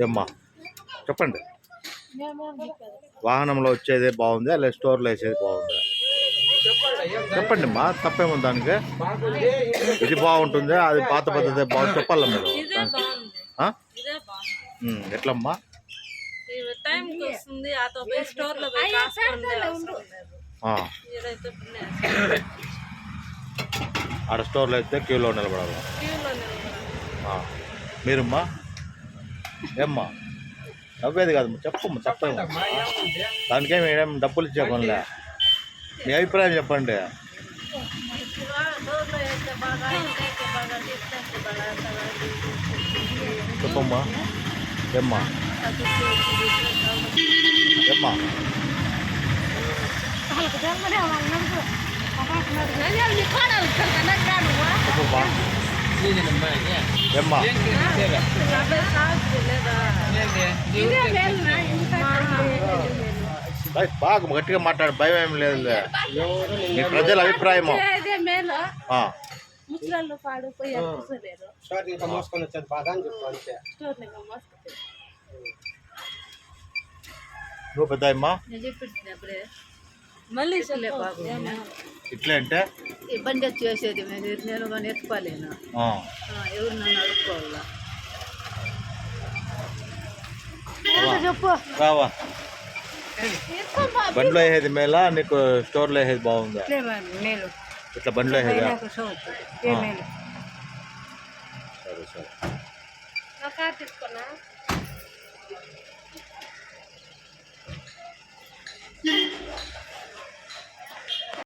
ఏమ్మా చెప్పండి, వాహనంలో వచ్చేదే బాగుందా లేదా స్టోర్లో వేసేది బాగుందా? చెప్పండి అమ్మా, తప్పేముంది దానికి? ఇది బాగుంటుంది, అది పాత పద్ధతి బాగుంది చెప్పాలా మీరు? ఎట్లమ్మా? ఆడ స్టోర్లో అయితే క్యూలో నిలబడాలి. మీరమ్మా ఏమ్మా? నవ్వేది కాదమ్మా, చెప్పమ్మా తప్పేమో. దానికేమి ఏం డబ్బులు ఇచ్చే పనులే. మీ అభిప్రాయం చెప్పండి. చెప్పమ్మా ఏమ్మా? ఏమ్మా ఏమ్మా? బాగా గట్టిగా మాట్లాడు, భయం ఏం లేదు. మీ ప్రజల అభిప్రాయము నువ్వు పెద్ద అమ్మా ఇట్లా అంటే ఇబ్బంది చేసేది నేను కానీ ఎత్తుకోలేను, ఎవరు నన్ను అడుక్కోవాలా? రావా బండ్లో వేసేది మేలా నీకు స్టోర్లో వేసేది బాగుందా? ఇట్లా బండ్లో వేసేదా? సరే సరే.